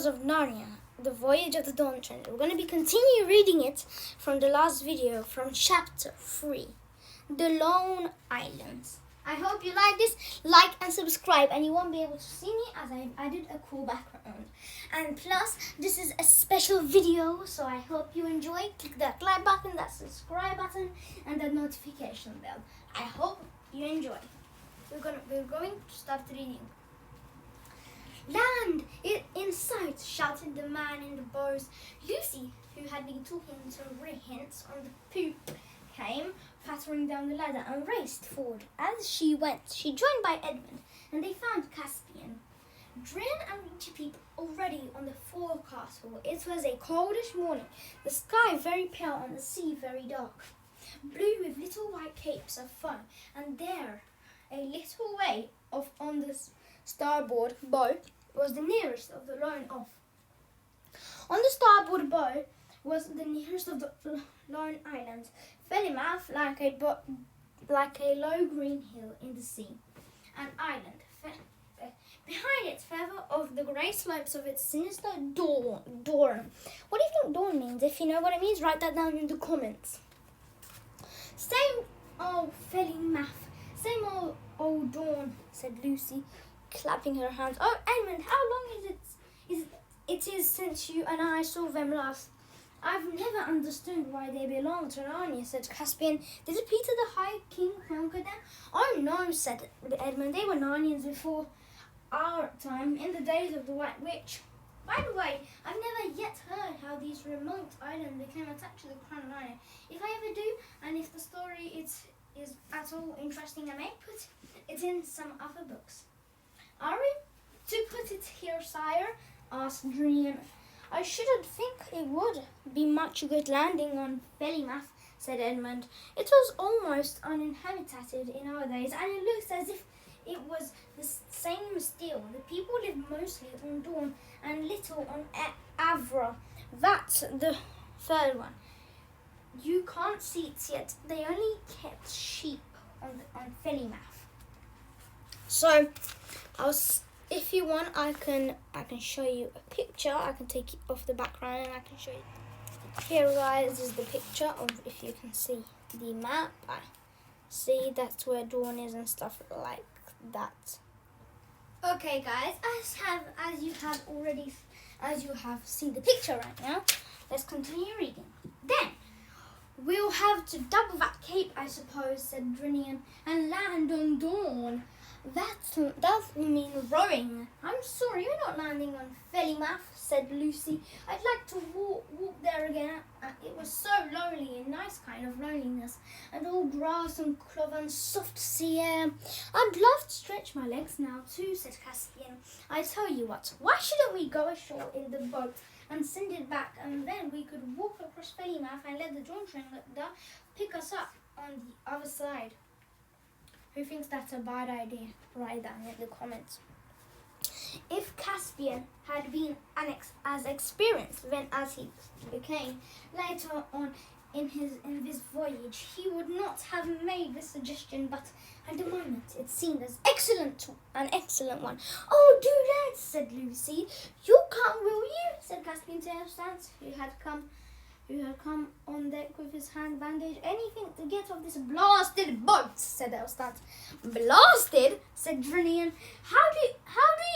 of Narnia, The Voyage of the Dawn Treader. We're going to be continue reading it from the last video, from chapter 3, The Lone Islands. I hope you like this. Like and subscribe, and you won't be able to see me as I've added a cool background. And plus, this is a special video, so I hope you enjoy. Click that like button, that subscribe button, and that notification bell. I hope you enjoy. We're going to start reading. Land in sight, shouted the man in the bows. Lucy, who had been talking to hints on the poop, came pattering down the ladder and raced forward. As she went, she joined by Edmund, and they found Caspian, Drin and Richie Peep already on the forecastle. It was a coldish morning, the sky very pale and the sea very dark, blue with little white capes of foam, and there, a little way off on the starboard bow, was the nearest of the lone off. On the starboard bow was the nearest of the lone islands, Fellimouth, like a low green hill in the sea. An island. Behind it, further of the grey slopes of its sinister dawn. What do you think dawn means? If you know what it means, write that down in the comments. Same old Fellimouth, same old dawn, said Lucy, clapping her hands. Oh, Edmund, how long is it since you and I saw them last? I've never understood why they belong to Narnia, said Caspian. Did Peter the High King conquer them? Oh no, said Edmund. They were Narnians before our time, in the days of the White Witch. By the way, I've never yet heard how these remote islands became attached to the crown of Narnia. If I ever do, and if the story is at all interesting, I may put it in some other books. Are we to put it here, sire? Asked Drian. I shouldn't think it would be much good landing on Fellimouth, said Edmund. It was almost uninhabited in our days, and it looks as if it was the same still. The people lived mostly on Dawn and little on Avra. That's the third one. You can't see it yet. They only kept sheep on Fellimouth. So, if you want, I can show you a picture. I can take it off the background and I can show you. Here, guys, is the picture of, if you can see the map. See, that's where Dawn is and stuff like that. Okay, guys, as you have seen the picture right now, let's continue reading. Then we'll have to double that cape, I suppose, said Drinian, and land on Dawn. That will mean rowing. I'm sorry, you're not landing on Fellimouth, said Lucy. I'd like to walk there again. It was so lonely, a nice kind of loneliness, and all grass and clover and soft sea air. I'd love to stretch my legs now too, said Caspian. I tell you what, why shouldn't we go ashore in the boat and send it back, and then we could walk across Fellimouth and let the Dawn Treader pick us up on the other side. Who thinks that's a bad idea? Write down in the comments. If Caspian had been as experienced then as he became later on in this voyage, he would not have made this suggestion, but at the moment it seemed an excellent one. Oh, do that, said Lucy. You come, will you? Said Caspian to Elstance, who had come on deck with his hand bandaged. Anything to get off this blasted boat, said Elstance. Blasted? Said Drinian. How do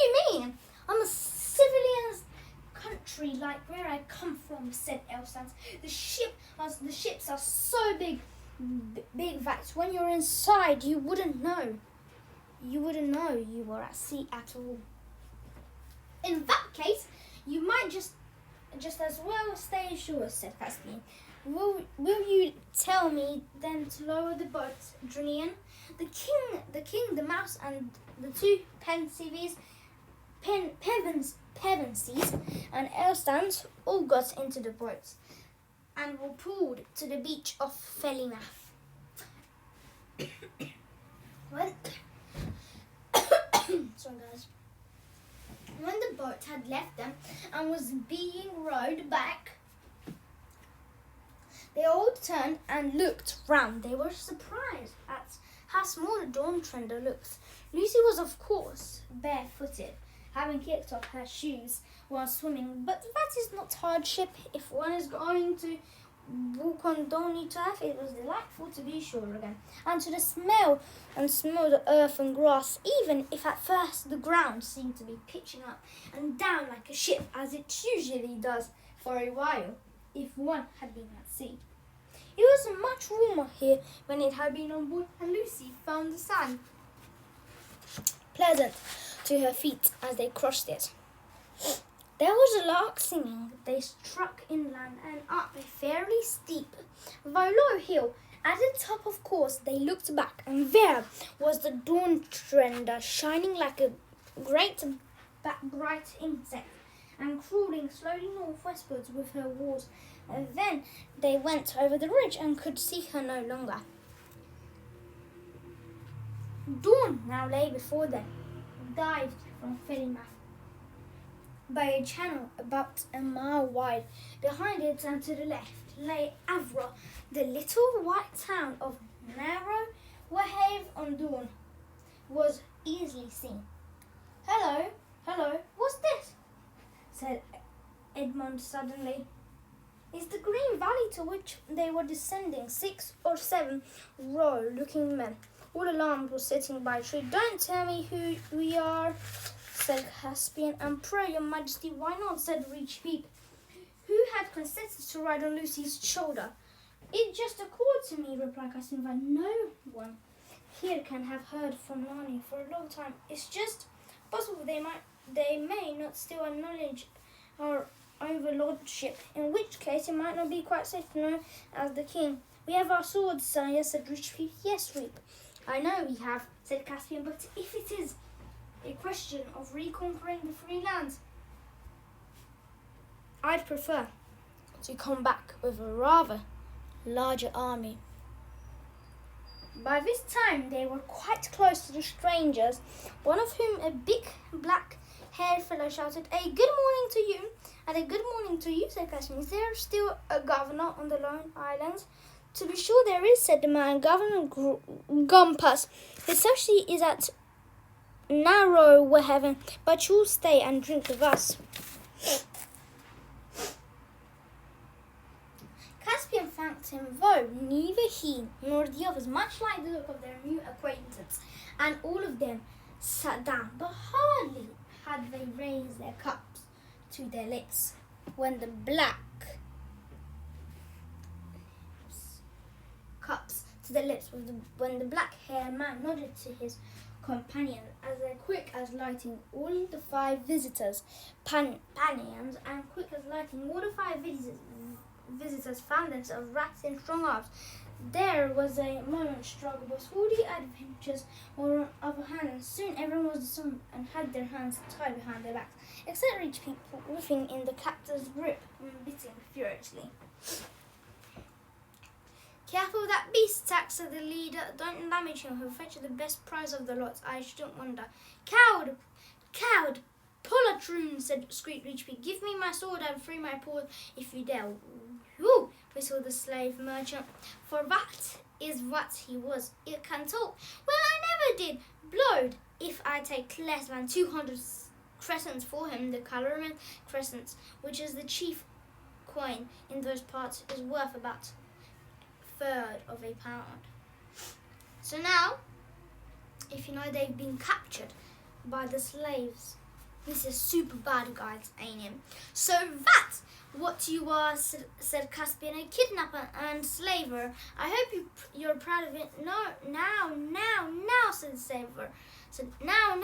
you mean? On a civilian country like where I come from, said Elstance. The ships are so big that when you're inside you wouldn't know you were at sea at all. In that case, you might just as well stay ashore, said Caspian. Will you tell me then to lower the boat, Drinian? The king, the mouse, and the two Pevensies and Elstance all got into the boat and were pulled to the beach of Fellimouth. Sorry, guys. When the boat had left them and was being rowed back, they all turned and looked round. They were surprised at how small the Dawn Treader looked. Lucy was, of course, barefooted, having kicked off her shoes while swimming. But that is not hardship if one is going to walk on thorny turf. It was delightful to be sure again, and to smell the earth and grass, even if at first the ground seemed to be pitching up and down like a ship, as it usually does for a while if one had been at sea. It was much warmer here when it had been on board, and Lucy found the sand pleasant to her feet as they crossed it. There was a lark singing. They struck inland and up a fairly steep, though low hill. At the top, of course, they looked back, and there was the dawn trender shining like a great bright insect, and crawling slowly northwestwards with her wars. And then they went over the ridge and could see her no longer. Dawn now lay before them, dived from Fellimouth by a channel about a mile wide. Behind it and to the left lay Avra, the little white town of Narrow Wahave on Dawn was easily seen. Hello, what's this? Said Edmund suddenly. It's the green valley to which they were descending. 6 or 7 raw-looking men, all alarmed, were sitting by a tree. Don't tell me who we are, said Caspian. And pray, your majesty, why not, said Rich Peep, who had consented to ride on Lucy's shoulder. It just occurred to me, replied Caspian, that no one here can have heard from Narnia for a long time. It's just possible they may not still acknowledge our overlordship, in which case it might not be quite safe to know as the king. We have our swords, sire, said Rich Peep. Yes, Reap, I know we have, said Caspian, but if it is a question of reconquering the free lands, I'd prefer to come back with a rather larger army. By this time they were quite close to the strangers, one of whom, a big black-haired fellow, shouted, "A good morning to you, and a good morning to you," said Caspian. "Is there still a governor on the Lone Islands?" "To be sure there is," said the man, "Governor Gumpas. His associate is at Narrow Wahave, but you'll stay and drink with us." Caspian thanked him, though neither he nor the others much liked the look of their new acquaintance, and all of them sat down, but hardly had they raised their cups to their lips when the black-haired man nodded to his companion as quick as lightning. All the 5 visitors, companions, and quick as lightning, all the 5 visitors found themselves wrapped in strong arms. There was a moment's struggle, but all the adventurers were on upper hand, and soon everyone was disarmed and had their hands tied behind their backs, except Rich People, writhing in the captor's grip and biting furiously. "Careful that beast, Tack," said the leader. "Don't damage him. He'll fetch the best prize of the lot, I shouldn't wonder." Coward, poltroon," screeched Rich Pig. "Give me my sword and free my paws if you dare." "Whew," whistled the slave merchant, for that is what he was. "It can talk. Well, I never did. Blowed if I take less than 200 crescents for him. The Caloran crescents, which is the chief coin in those parts, is worth about third of a pound. So now, if you know they've been captured by the slaves, this is super bad, guys, ain't it? So that's what you are, said Caspian, a kidnapper and slaver. I hope you're proud of it. No, now, said the slaver. Now,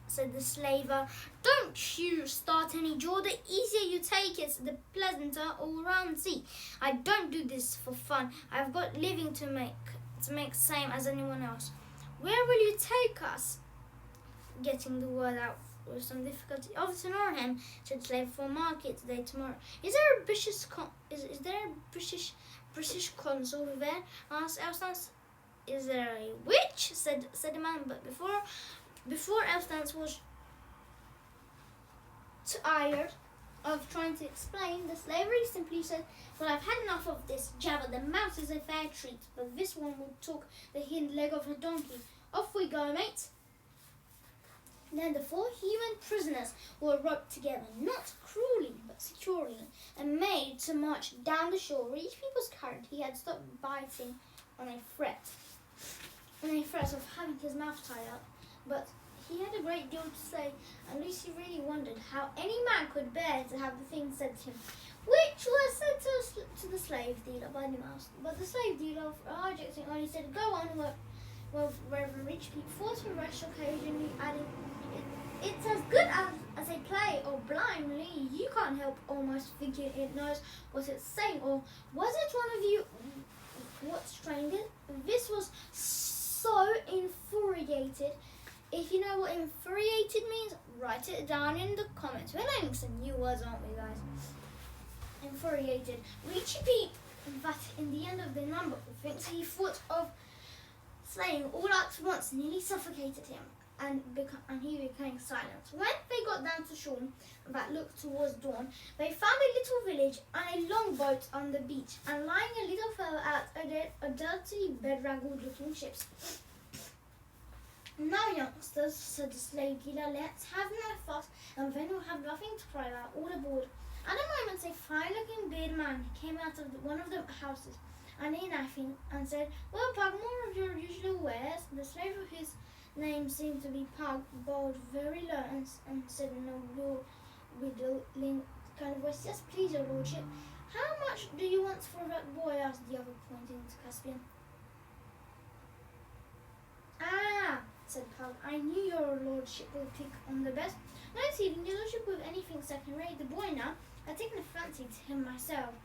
said the slaver. Don't you start any jaw. The easier you take it, the pleasanter all round. See, I don't do this for fun. I've got living to make same as anyone else. Where will you take us? Getting the word out with some difficulty. "Off to Norham," said the slave, "for market today tomorrow." "Is there a British consul there?" asked Elstance. "Is there a witch?" said the man. But before Elstance was tired of trying to explain, the slavery simply said, "Well, I've had enough of this jabber. The mouse is a fair treat, but this one will talk the hind leg of a donkey. Off we go, mate." Then the 4 human prisoners were roped together, not cruelly but securely, and made to march down the shore. Where each people's carried, he had stopped biting on a threat of having his mouth tied up. But he had a great deal to say, and Lucy really wondered how any man could bear to have the things said to him, which was said to the slave dealer by the mouse. But the slave dealer, objecting only, said, "Go on, well, Reverend Richpete, for to rest occasionally, adding, it's as good as a play, or blindly, you can't help almost thinking it knows what it's saying, or was it one of you, what stranger?" This was so infuriated. If you know what infuriated means, write it down in the comments. We're learning some new words, aren't we, guys? Infuriated. Richpete, that in the end of the number, thinks he thought of slaying all at once, nearly suffocated him, and he became silent. When they got down to shore that looked towards dawn, they found a little village and a long boat on the beach, and lying a little further out, a dirty, bedraggled looking ship. "Now, youngsters," said the slave dealer, "let's have no fuss, and then we'll have nothing to cry about. All aboard." At a moment, a fine-looking bearded man came out of one of the houses, and in laughing, and said, "Well, Pug, more of your usual wares." The slave, whose name seemed to be Pug, bowed very low and said in a wheedling kind of voice, "Yes, please, your lordship." "How much do you want for that boy?" asked the other, pointing to Caspian. "Ah," said Pug, "I knew your lordship would pick on the best. No deceiving your lordship with anything second-rate. The boy now, I've taken a fancy to him myself.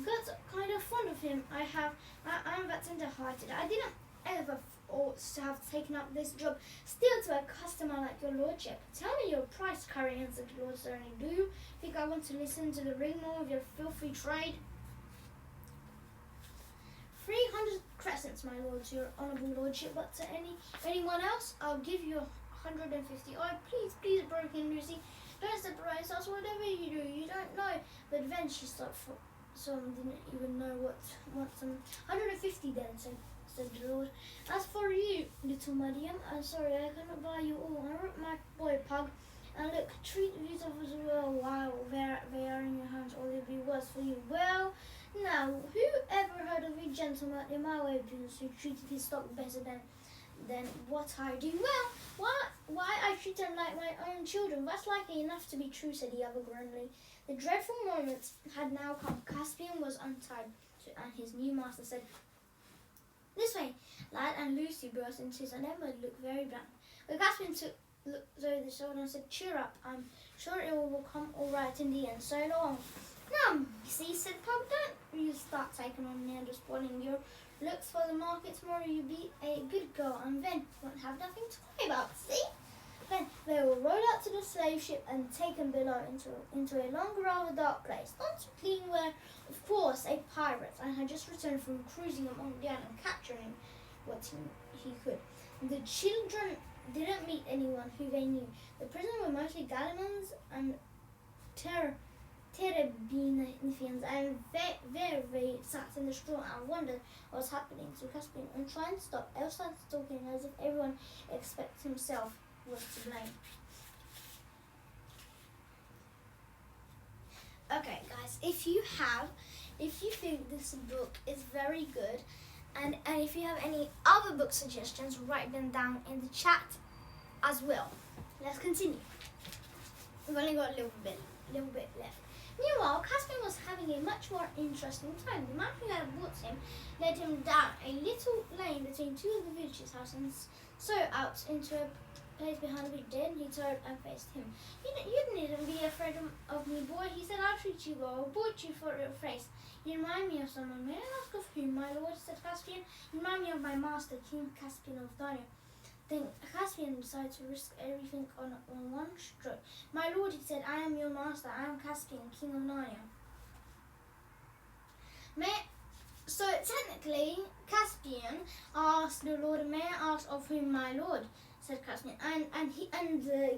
Got kind of fond of him. I'm that tender-hearted. I didn't ever ought to have taken up this job, still to a customer like your lordship. Tell me your price, Curry," answered the Lord sternly. "Do you think I want to listen to the rigmarole of your filthy trade?" 300 crescents, my lord, to your honourable lordship, but to anyone else, I'll give you 150. "Oh, please, broke in Lucy. Don't surprise us, whatever you do, you don't know." But then she stopped, for some didn't even know what some 150 then, said the Lord. "As for you, little Mariam, I'm sorry I cannot buy you all. I wrote my boy Pug, and look, treat these of us well while they are in your hands, or they'll be worse for you. Well, now, who ever heard of a gentleman in my way who treated his stock better than what I do? Well, why I treat them like my own children. That's likely enough to be true," said the other grimly. The dreadful moment had now come. Caspian was untied, and his new master said, "This way, lad," and Lucy burst into his, and Emma looked very blank. But Caspian looked over the shoulder and said, "Cheer up, I'm sure it will come all right in the end. So long." "Now, you see," said Pug, "don't you start taking on me and spoiling your looks for the market. Tomorrow you be a good girl, and then you won't have nothing to cry about, see?" Then they were rowed out to the slave ship and taken below into a long, rather dark place, not so clean, where, of course, a pirate, and had just returned from cruising among the island, capturing what he could. The children didn't meet anyone who they knew. The prisoners were mostly Gallimans and Terebinithians, and they sat in the straw and wondered what was happening to Caspian, and trying to stop, Elle started talking as if everyone except himself was to blame. Okay, guys, if you think this book is very good, and if you have any other book suggestions, write them down in the chat as well. Let's continue. We've only got a little bit left. Meanwhile, Caspian was having a much more interesting time. The man who had bought him led him down a little lane between two of the village's houses, and so out into a place behind the big den. He turned and faced him. You needn't be afraid of me, boy," he said. "I'll treat you well. I'll bought you for your face. You remind me of someone." "May I ask of whom, my lord?" said Caspian. "You remind me of my master, King Caspian of Narnia." Then Caspian decided to risk everything on one stroke. "My lord," he said, "I am your master. I am Caspian, King of Narnia." So technically, Caspian asked the Lord, "May I ask of whom, my lord?" said Caspian. And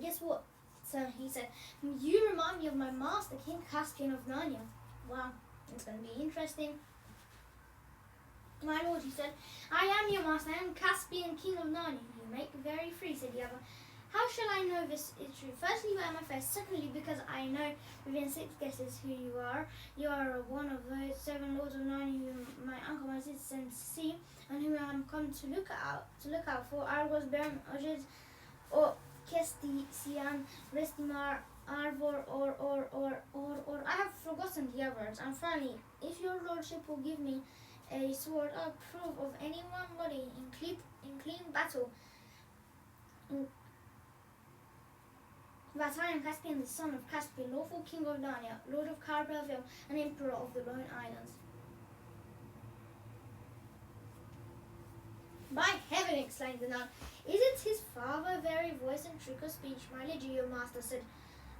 guess what? So he said, "You remind me of my master, King Caspian of Narnia." Wow, it's going to be interesting. "My lord," he said, "I am your master. I am Caspian, King of Narnia." "You make very free," said the other. How shall I know this is true? Firstly, by my face. Secondly, because I know within 6 guesses who you are. You are one of those 7 lords of Narnia whom my uncle, my sister, sent to see, and whom I am come to look out for. Argos, Baron, Ojes, or Kesti, Sian, Restimar, Arvor, or I have forgotten the others. And finally, if your lordship will give me a sword, I'll prove of anyone bloody in clean battle that I am Caspian, the son of Caspian, lawful king of Narnia, lord of Carpelville, and emperor of the Lone Islands. By heaven, exclaimed the nun, is it his father, very voice and trick of speech? My lady, your master said,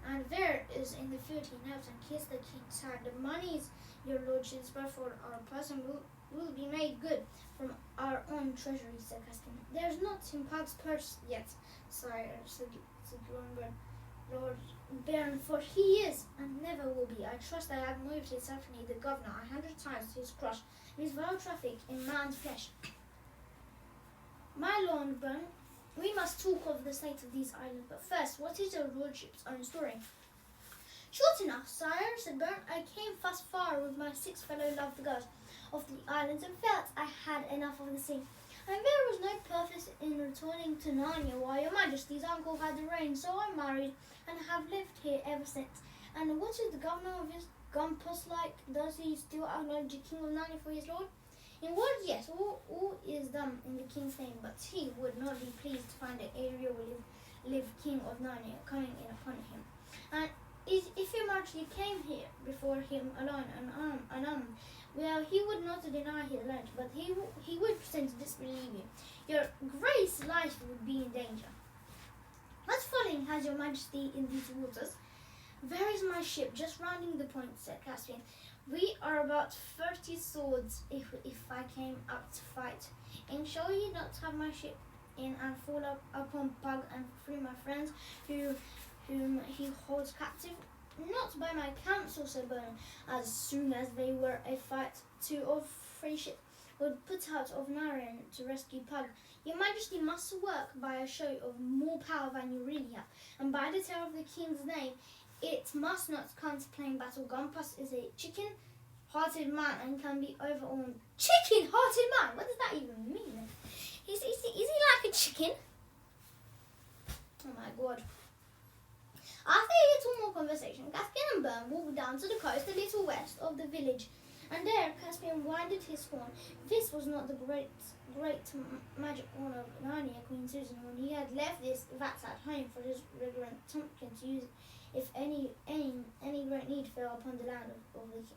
and there is in the field he knelt and kissed the king's hand. The monies your lordship's birth for our person will be made good from our own treasury, said Caspian. There's not in Pug's purse yet, sire, said Lord Baron, for he is and never will be. I trust I have moved his Anthony the governor 100 times to his crush, his vile traffic in man's flesh. My Lord Baron, we must talk of the state of these islands, but first, what is your lordship's own story? Short enough, sire, said Baron. I came thus far with my 6 fellow loved girls of the islands and felt I had enough of the sea. And there was no purpose in returning to Narnia while your majesty's uncle had the reign, so I married and have lived here ever since. And what is the governor of his Gumpus like? Does he still acknowledge the king of Narnia for his lord? In words, yes, all is done in the king's name, but he would not be pleased to find that Ariel will live king of Narnia coming in upon him. And if your majesty came here before him alone and unarmed, well, he would not deny his land, but he would pretend to disbelieve you. Your grace's life would be in danger. What fooling has your majesty in these waters? There is my ship just rounding the point, said Caspian. We are about 30 swords if I came out to fight. And shall ye not have my ship in and fall upon Pug and free my friends whom he holds captive? Not by my counsel, said Bernard. As soon as they were a fight, 2 or 3 ships would put out of Narnia to rescue Pug. Your majesty must work by a show of more power than you really have, and by the terror of the king's name, it must not come to plain battle. Gumpus is a chicken-hearted man and can be overawed. Chicken-hearted man? What does that even mean? Is he like a chicken? Oh my god. After a little more conversation, Caspian and Bern walked down to the coast a little west of the village, and there Caspian winded his horn. This was not the great magic horn of Narnia, Queen Susan, when he had left that at home for his reverend Tompkin to use if any great need fell upon the land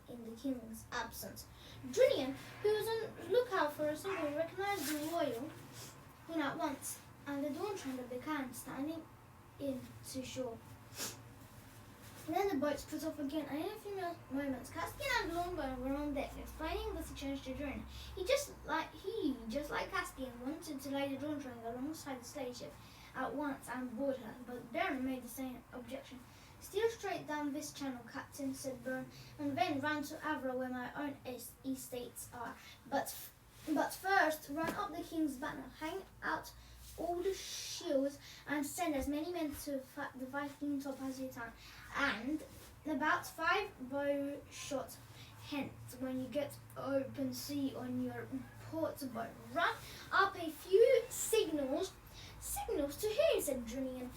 in the king's absence. Drinian, who was on the lookout for a symbol, recognized the royal queen at once, and the dawn trend of the can standing in to shore. Then the boats put off again, and in a few moments, Caspian and Longbow were on deck, explaining the situation to Drinian. He, just like Caspian, wanted to lay the dawn trend alongside the slave ship at once and board her, but Baron made the same objection. Steer straight down this channel, Captain, said Bern, and then run to Avra where my own estates are. But first, run up the king's banner, hang out all the shields, and send as many men to the Viking top as you can. And about 5 bow shots hence, when you get open sea on your port boat, run up a few signals. Signals to whom? Said Drinian.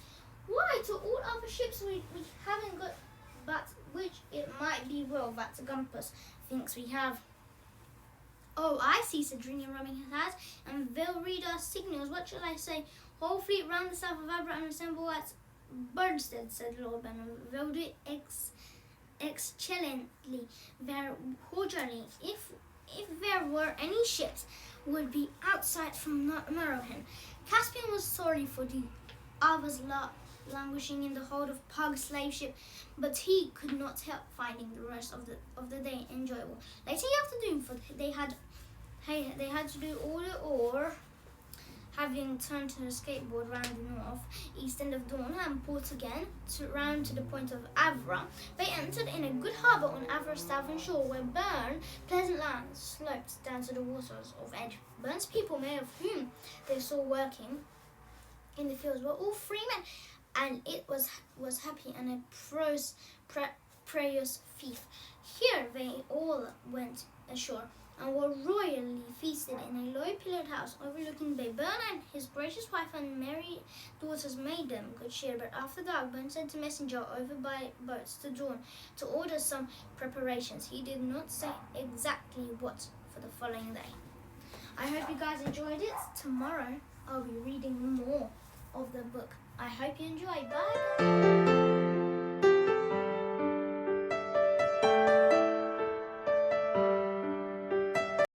Why, to all other ships we haven't got, but which it might be well that Gumpus thinks we have. Oh, I see, said Drinian, rubbing his hands, and they'll read our signals. What shall I say? Whole fleet round the south of Abra and assemble at Birdstead, said Lord Benham. They'll do it excellently. Their whole journey, if there were any ships, would be outside from Marrowhen. Caspian was sorry for the others languishing in the hold of Pug's slave ship, but he could not help finding the rest of the day enjoyable. Later afternoon, for they had to do all the oar, having turned to the skateboard round the north east end of Dawn and port again round to the point of Avra. They entered in a good harbour on Avra's southern shore, where pleasant land sloped down to the waters of Edge. Bern's people, many of whom they saw working in the fields were all free men, and it was happy and a prosperous feast. Here they all went ashore and were royally feasted in a low-pillared house overlooking the bay. Bernard, his gracious wife, and merry daughters made them good cheer, but after dark, Bern sent a messenger over by boats to dawn to order some preparations. He did not say exactly what for the following day. I hope you guys enjoyed it. Tomorrow, I'll be reading more of the book. I hope you enjoy. Bye!